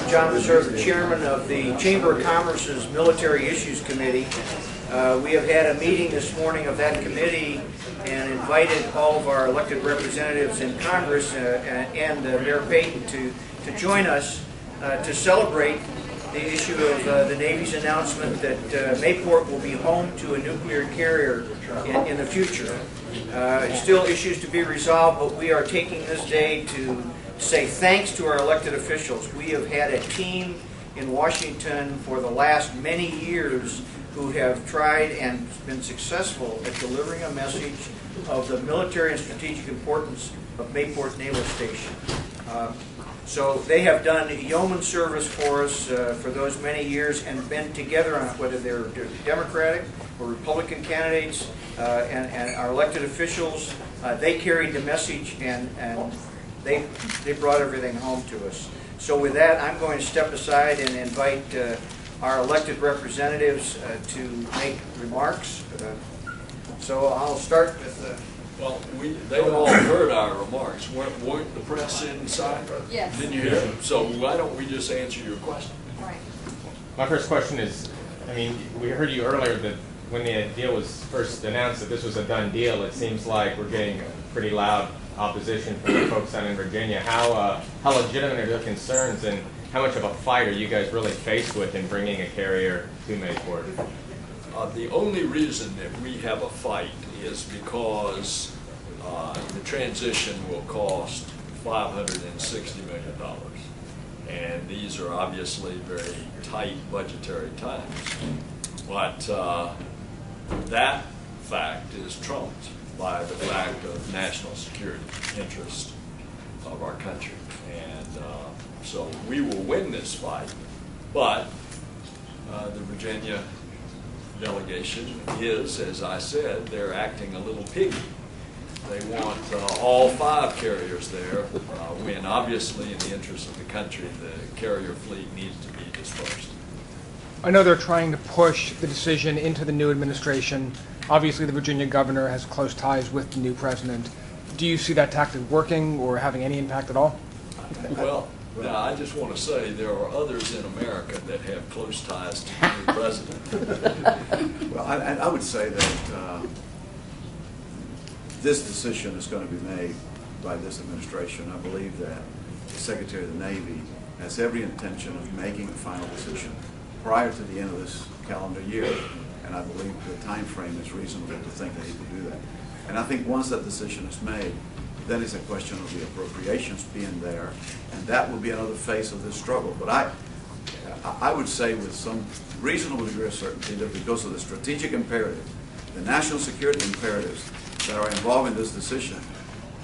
I'm John Reserve, the chairman of the Chamber of Commerce's Military Issues Committee. We have had a meeting this morning of that committee and invited all of our elected representatives in Congress and Mayor Payton to join us to celebrate the issue of the Navy's announcement that Mayport will be home to a nuclear carrier in the future. Still issues to be resolved, but we are taking this day to say thanks to our elected officials. We have had a team in Washington for the last many years who have tried and been successful at delivering a message of the military and strategic importance of Mayport Naval Station. So they have done yeoman service for us for those many years and been together on it, whether they're Democratic or Republican candidates and our elected officials. They carried the message and they brought everything home to us. So with that, I'm going to step aside and invite our elected representatives to make remarks. So I'll start with well, they all heard our remarks. Weren't the press inside? Yes. Didn't you hear them? So why don't we just answer your question? Right. My first question is, I mean, we heard you earlier that when the deal was first announced that this was a done deal, it seems like we're getting pretty loud opposition from the folks down in Virginia. How legitimate are the concerns, and how much of a fight are you guys really faced with in bringing a carrier to Mayport? The only reason that we have a fight is because the transition will cost $560 million. And these are obviously very tight budgetary times. But that fact is trumped by the fact of national security interest of our country. And so we will win this fight, but the Virginia delegation is, as I said, they're acting a little piggy. They want all 5 carriers there, when obviously in the interest of the country, the carrier fleet needs to be dispersed. I know they're trying to push the decision into the new administration. Obviously, the Virginia governor has close ties with the new president. Do you see that tactic working or having any impact at all? Well, now, I just want to say there are others in America that have close ties to the new president. Well, I would say that this decision is going to be made by this administration. I believe that the Secretary of the Navy has every intention of making a final decision prior to the end of this calendar year, and I believe the time frame is reasonable to think that he will do that. And I think once that decision is made, then it's a question of the appropriations being there, and that will be another phase of this struggle. But I would say with some reasonable degree of certainty that because of the strategic imperative, the national security imperatives that are involved in this decision,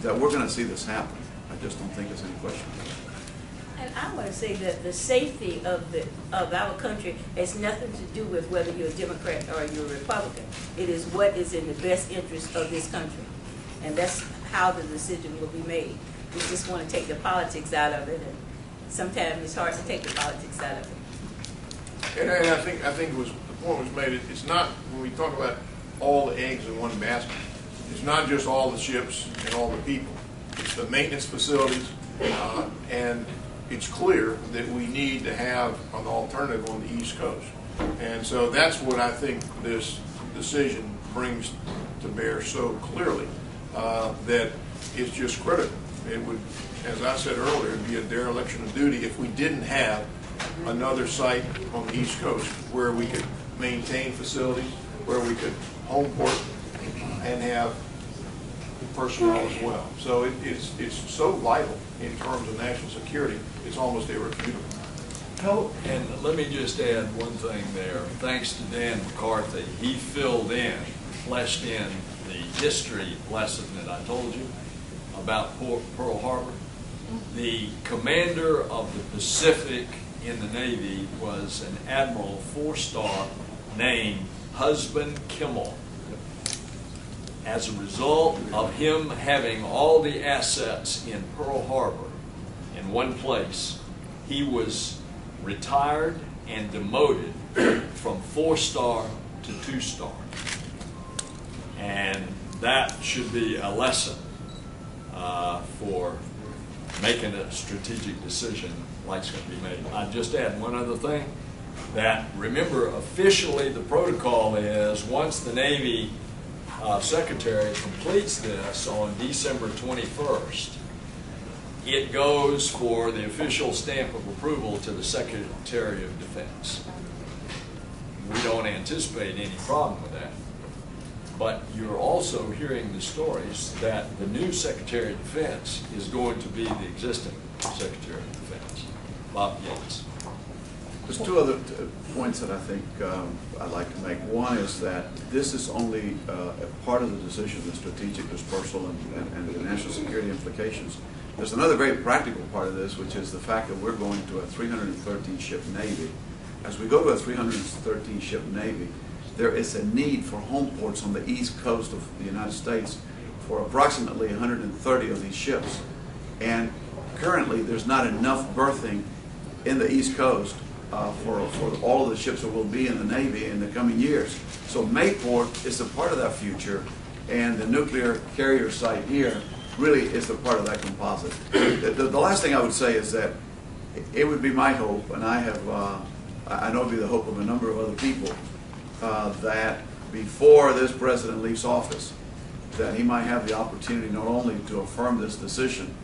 that we're going to see this happen. I just don't think there's any question. And I want to say that the safety of our country has nothing to do with whether you're a Democrat or you're a Republican. It is what is in the best interest of this country. And that's how the decision will be made. We just want to take the politics out of it, and sometimes it's hard to take the politics out of it. And I think it was, the point was made, it's not, when we talk about all the eggs in one basket, it's not just all the ships and all the people. It's the maintenance facilities, and it's clear that we need to have an alternative on the East Coast. And so that's what I think this decision brings to bear so clearly, that it's just critical. It would, as I said earlier, it'd be a dereliction of duty if we didn't have another site on the East Coast where we could maintain facilities, where we could home port and have personnel as well. So it's so vital in terms of national security, it's almost irrefutable. And let me just add one thing there. Thanks to Dan McCarthy, he filled in, fleshed in the history lesson that I told you about Pearl Harbor. The commander of the Pacific in the Navy was an Admiral 4-star named Husband Kimmel. As a result of him having all the assets in Pearl Harbor in one place, he was retired and demoted from 4-star to 2-star. And that should be a lesson for making a strategic decision light's going to be made. I'd just add one other thing, that remember officially the protocol is once the Navy Secretary completes this on December 21st, it goes for the official stamp of approval to the Secretary of Defense. We don't anticipate any problem with that. But you're also hearing the stories that the new Secretary of Defense is going to be the existing Secretary of Defense, Bob Gates. There's two other points that I think I'd like to make. One is that this is only a part of the decision, the strategic dispersal and the national security implications. There's another very practical part of this, which is the fact that we're going to a 313-ship Navy. As we go to a 313-ship Navy, there is a need for home ports on the east coast of the United States for approximately 130 of these ships. And currently, there's not enough berthing in the east coast for all of the ships that will be in the Navy in the coming years. So Mayport is a part of that future, and the nuclear carrier site here really is a part of that composite. The last thing I would say is that it would be my hope, and I know it would be the hope of a number of other people, that before this president leaves office, that he might have the opportunity not only to affirm this decision,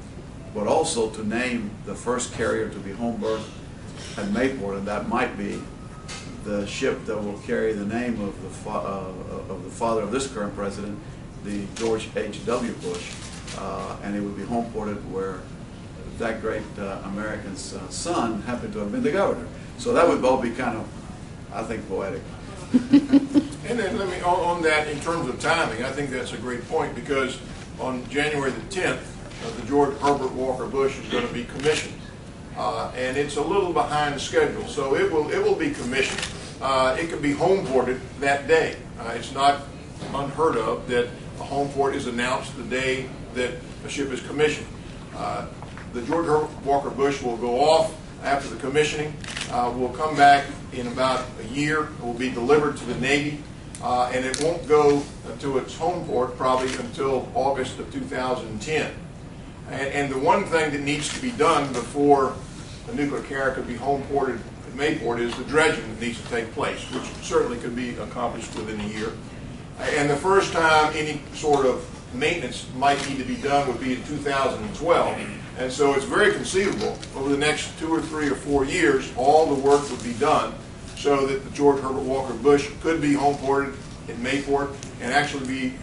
but also to name the first carrier to be home berthed at Mayport, and that might be the ship that will carry the name of the father of this current president, the George H.W. Bush, and it would be home ported where that great American's son happened to have been the governor. So that would both be kind of, I think, poetic. And then let me, on that, in terms of timing, I think that's a great point, because on January the 10th, the George Herbert Walker Bush is going to be commissioned. And it's a little behind schedule, so it will be commissioned. It can be home ported that day. It's not unheard of that a home port is announced the day that a ship is commissioned. The George Herbert Walker Bush will go off after the commissioning, will come back in about a year. It will be delivered to the Navy, and it won't go to its home port probably until August of 2010. And the one thing that needs to be done before a nuclear carrier could be home ported at Mayport is the dredging that needs to take place, which certainly could be accomplished within a year. And the first time any sort of maintenance might need to be done would be in 2012. And so it's very conceivable over the next 2 or 3 or 4 years, all the work would be done so that the George Herbert Walker Bush could be home ported in Mayport and actually be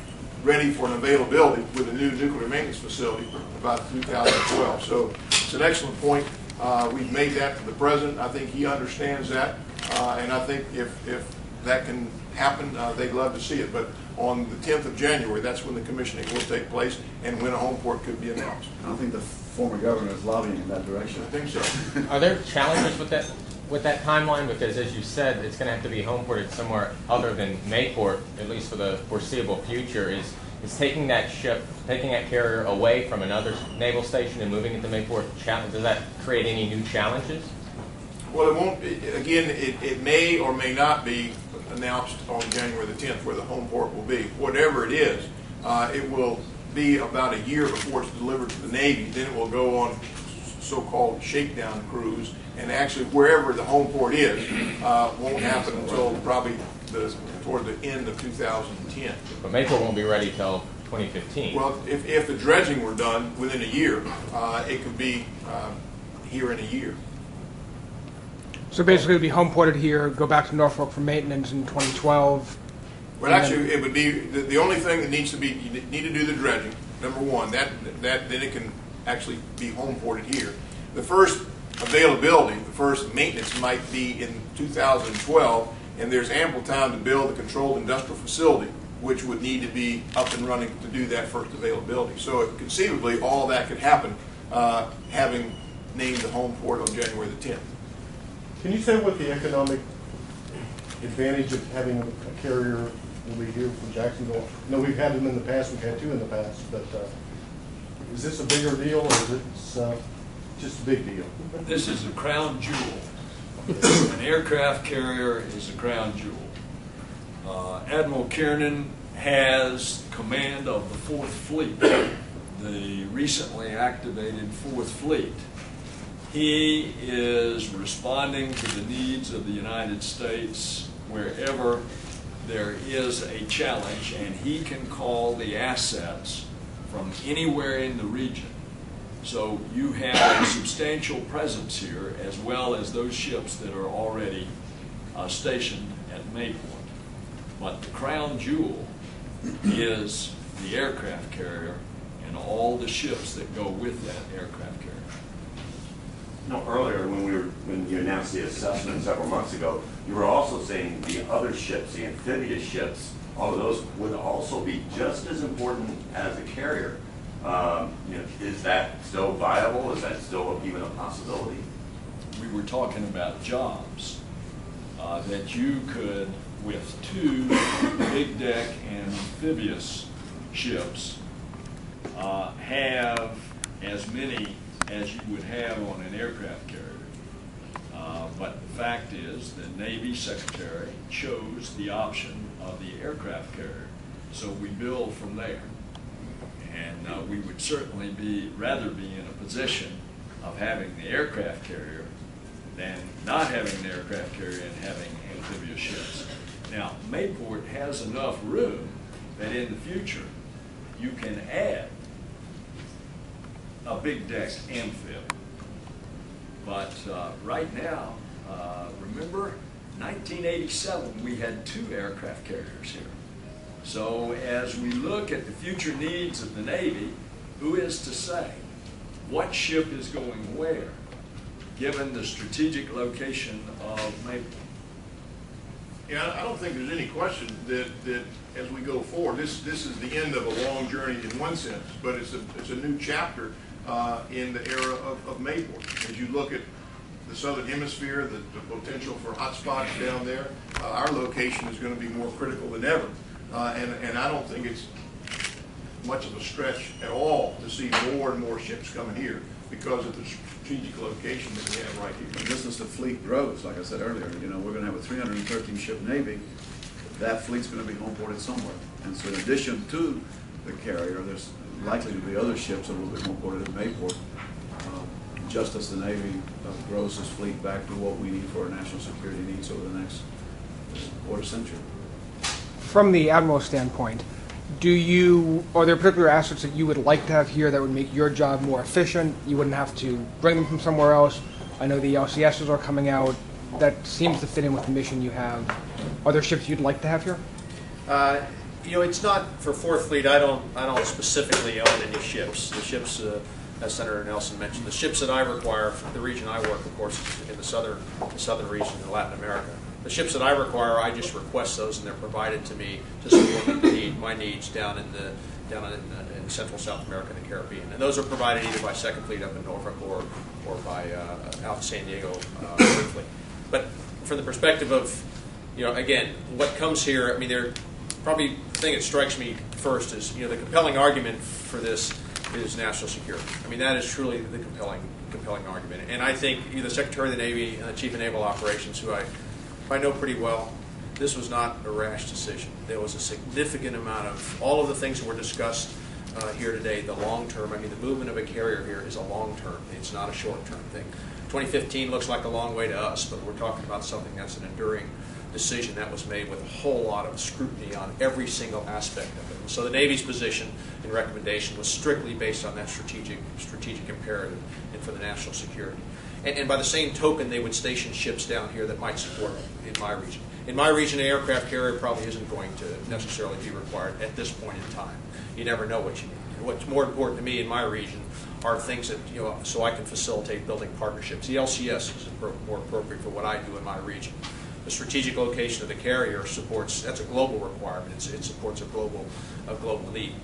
ready for an availability with a new nuclear maintenance facility about 2012. So it's an excellent point. We've made that to the President. I think he understands that. And I think if that can happen, they'd love to see it. But on the 10th of January, that's when the commissioning will take place and when a home port could be announced. I don't think the former governor is lobbying in that direction. I think so. Are there challenges with that timeline? Because as you said, it's going to have to be home ported somewhere other than Mayport, at least for the foreseeable future. Is taking that ship, taking that carrier away from another naval station and moving it to Mayport, does that create any new challenges? Well, it won't. Again, it may or may not be announced on January the 10th where the home port will be. Whatever it is, it will be about a year before it's delivered to the Navy. Then it will go on so-called shakedown cruise, and actually wherever the home port is won't happen until probably toward the end of 2010. But Mayport won't be ready till 2015. Well, if the dredging were done within a year, it could be here in a year. So basically, it would be home ported here, go back to Norfolk for maintenance in 2012. Well, actually, it would be the only thing that needs to be, you need to do the dredging, number one. That then it can actually be home ported here. The first availability, the first maintenance might be in 2012, and there's ample time to build a controlled industrial facility, which would need to be up and running to do that first availability. So conceivably, all that could happen having named the home port on January the 10th. Can you say what the economic advantage of having a carrier will be here from Jacksonville? No, we've had them in the past, we've had 2 in the past, but is this a bigger deal, or is it just a big deal? This is a crown jewel. An aircraft carrier is a crown jewel. Admiral Kiernan has command of the 4th Fleet, the recently activated 4th Fleet. He is responding to the needs of the United States wherever there is a challenge, and he can call the assets from anywhere in the region. So you have a substantial presence here, as well as those ships that are already stationed at Mayport. But the crown jewel is the aircraft carrier and all the ships that go with that aircraft carrier. No, earlier when you announced the assessment several months ago, you were also saying the other ships, the amphibious ships, all of those would also be just as important as the carrier. Is that still viable? Is that still even a possibility? We were talking about jobs that you could, with 2 big deck and amphibious ships, have as many as you would have on an aircraft carrier. But the fact is the Navy Secretary chose the option of the aircraft carrier. So we build from there. And we would certainly rather be in a position of having the aircraft carrier than not having an aircraft carrier and having amphibious ships. Now, Mayport has enough room that in the future you can add a big deck amphib. But right now, remember 1987, we had 2 aircraft carriers here. So as we look at the future needs of the Navy, who is to say what ship is going where, given the strategic location of Mayport? Yeah, I don't think there's any question that as we go forward, this is the end of a long journey in one sense, but it's a new chapter in the era of Mayport. As you look at the southern hemisphere, the potential for hotspots down there, our location is going to be more critical than ever. And I don't think it's much of a stretch at all to see more and more ships coming here because of the strategic location that we have right here. And just as the fleet grows, like I said earlier, we're going to have a 313-ship Navy. That fleet's going to be homeported somewhere. And so in addition to the carrier, there's likely to be other ships that will be homeported at Mayport, just as the Navy grows its fleet back to what we need for our national security needs over the next quarter century. From the Admiral's standpoint, are there particular assets that you would like to have here that would make your job more efficient? You wouldn't have to bring them from somewhere else. I know the LCSs are coming out. That seems to fit in with the mission you have. Are there ships you'd like to have here? It's not for Fourth Fleet. I don't specifically own any ships. The ships, as Senator Nelson mentioned, the ships that I require for the region I work, of course, is in the southern region in Latin America. The ships that I require, I just request those, and they're provided to me to support my needs down in Central South America and the Caribbean. And those are provided either by Second Fleet up in Norfolk or by out in San Diego, Third Fleet. But from the perspective of, again, what comes here, probably the thing that strikes me first is, the compelling argument for this is national security. That is truly the compelling argument. And I think the Secretary of the Navy and the Chief of Naval Operations, who I know pretty well, this was not a rash decision. There was a significant amount of all of the things that were discussed here today, the long term. The movement of a carrier here is a long term. It's not a short term thing. 2015 looks like a long way to us, but we're talking about something that's an enduring decision that was made with a whole lot of scrutiny on every single aspect of it. And so the Navy's position and recommendation was strictly based on that strategic imperative and for the national security. And by the same token, they would station ships down here that might support in my region. In my region, an aircraft carrier probably isn't going to necessarily be required at this point in time. You never know what you need. And what's more important to me in my region are things that, so I can facilitate building partnerships. The LCS is more appropriate for what I do in my region. The strategic location of the carrier that's a global requirement. It supports a global need.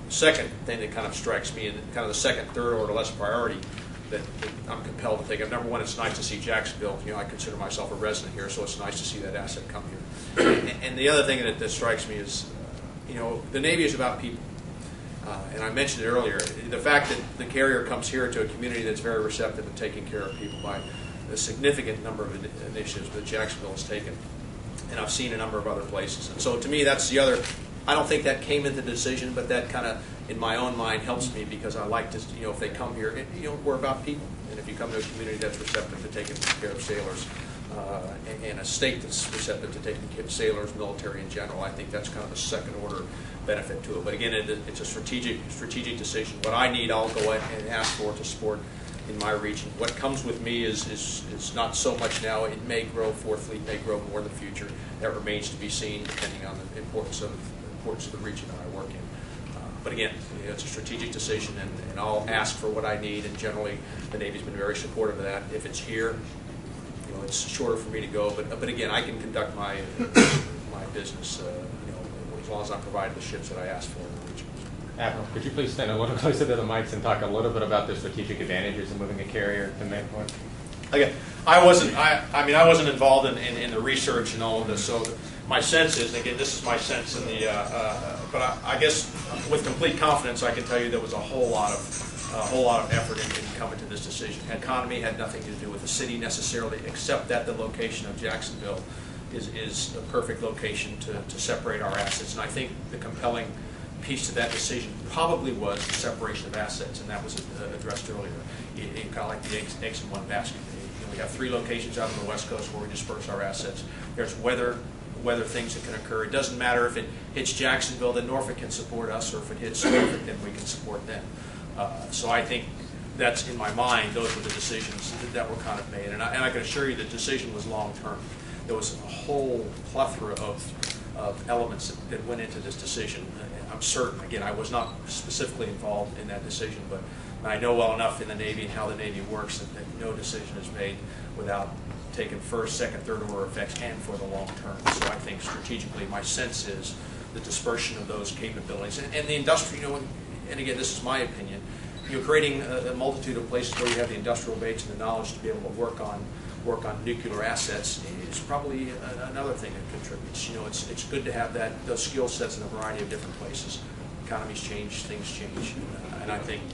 The second thing that kind of strikes me, and kind of the second, third order less priority, that I'm compelled to think of. Number one, it's nice to see Jacksonville. I consider myself a resident here, so it's nice to see that asset come here. And the other thing that strikes me is, the Navy is about people. And I mentioned it earlier, the fact that the carrier comes here to a community that's very receptive and taking care of people by a significant number of initiatives that Jacksonville has taken. And I've seen a number of other places. And so to me, that's the other. I don't think that came into the decision, but that kind of, in my own mind, helps me because I like to, if they come here, we're about people. And if you come to a community that's receptive to taking care of sailors, and a state that's receptive to taking care of sailors, military in general, I think that's kind of a second order benefit to it. But again, it's a strategic decision. What I need, I'll go ahead and ask for to support in my region. What comes with me is not so much now. It may grow, Fourth Fleet may grow more in the future. That remains to be seen, depending on the importance of the region that I work in. But again, it's a strategic decision, and I'll ask for what I need. And generally, the Navy's been very supportive of that. If it's here, it's shorter for me to go. But again, I can conduct my business, as long as I'm provided the ships that I ask for in the region. Admiral, could you please stand a little closer to the mics and talk a little bit about the strategic advantages of moving a carrier to main point? Again, I wasn't involved in the research and all of this, so my sense is, again, this is my sense in the, but I guess with complete confidence I can tell you there was a whole lot of effort in coming to this decision. Economy had nothing to do with the city necessarily, except that the location of Jacksonville is a perfect location to separate our assets. And I think the compelling piece to that decision probably was the separation of assets, and that was addressed earlier. Kind of like the eggs in one basket. We have 3 locations out on the West Coast where we disperse our assets. There's weather things that can occur. It doesn't matter if it hits Jacksonville, then Norfolk can support us, or if it hits Norfolk, then we can support them. So I think that's, in my mind, those were the decisions that were kind of made. And I can assure you the decision was long-term. There was a whole plethora of elements that went into this decision. I'm certain, again, I was not specifically involved in that decision, but I know well enough in the Navy and how the Navy works that no decision is made without taking first, second, third order effects and for the long term. So I think strategically my sense is the dispersion of those capabilities. And the industry, and again, this is my opinion, creating a multitude of places where you have the industrial base and the knowledge to be able to work on nuclear assets is probably another thing that contributes. It's good to have those skill sets in a variety of different places. Economies change, things change, and I think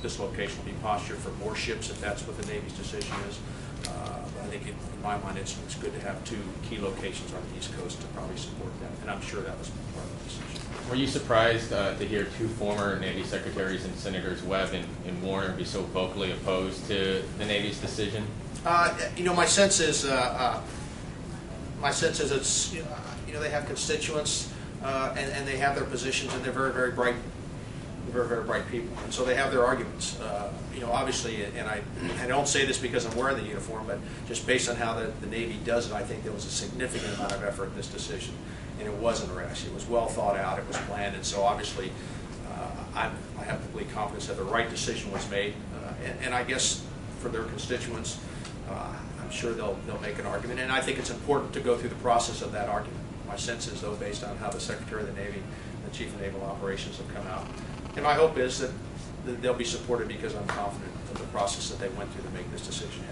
this location will be postured for more ships if that's what the Navy's decision is. But I think in my mind it's good to have 2 key locations on the East Coast to probably support that, and I'm sure that was part of the decision. Were you surprised to hear 2 former Navy secretaries and Senators Webb and Warner be so vocally opposed to the Navy's decision? My sense is it's they have constituents and they have their positions, and they're very, very bright. Very, very bright people, and so they have their arguments. Obviously, and I don't say this because I'm wearing the uniform, but just based on how the Navy does it, I think there was a significant amount of effort in this decision, and it wasn't rash. It was well thought out. It was planned, and so obviously, I have complete confidence that the right decision was made. And I guess for their constituents, I'm sure they'll make an argument, and I think it's important to go through the process of that argument. My sense is, though, based on how the Secretary of the Navy and the Chief of Naval Operations have come out. And my hope is that they'll be supported because I'm confident that the process that they went through to make this decision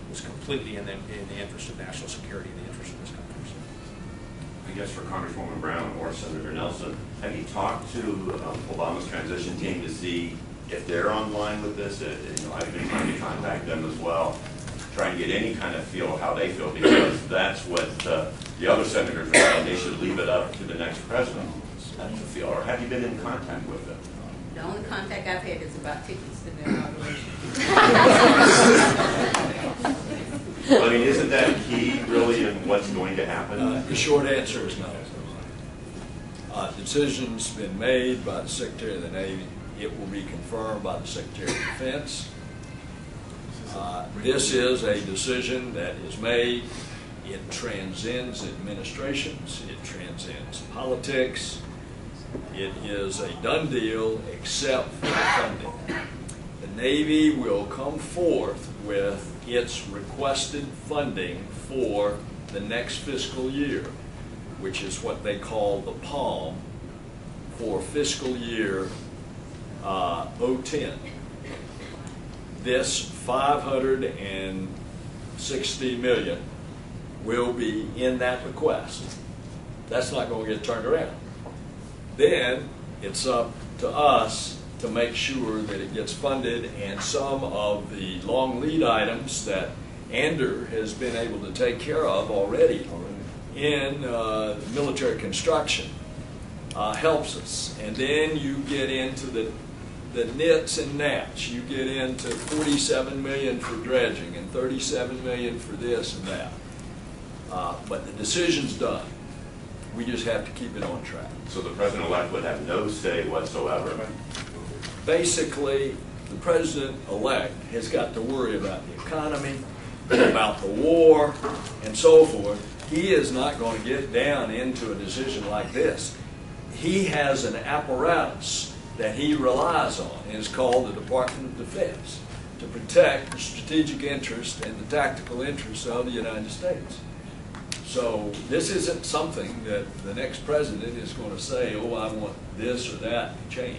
was completely in the interest of national security and the interest of this country. So. I guess for Congresswoman Brown or Senator Nelson, have you talked to Obama's transition team to see if they're online with this? I've been trying to contact them as well, trying to get any kind of feel of how they feel, because that's what the other senators are saying. They should leave it up to the next president. That's the feel. Or have you been in contact with them? The only contact I've had is about tickets to the inauguration. Well, isn't that key, really, in what's going to happen? The short answer is no. Decision's been made by the Secretary of the Navy. It will be confirmed by the Secretary of Defense. This is a decision that is made. It transcends administrations. It transcends politics. It is a done deal except for funding. The Navy will come forth with its requested funding for the next fiscal year, which is what they call the PALM, for fiscal year 2010. This $560 million will be in that request. That's not going to get turned around. Then it's up to us to make sure that it gets funded, and some of the long lead items that Ander has been able to take care of already in military construction helps us. And then you get into the the nits and gnats. You get into 47 million for dredging and 37 million for this and that. But the decision's done. We just have to keep it on track. So the president-elect would have no say whatsoever. Basically, the president-elect has got to worry about the economy, about the war, and so forth. He is not going to get down into a decision like this. He has an apparatus that he relies on, and it's called the Department of Defense, to protect the strategic interests and the tactical interests of the United States. So this isn't something that the next president is going to say, oh, I want this or that to change.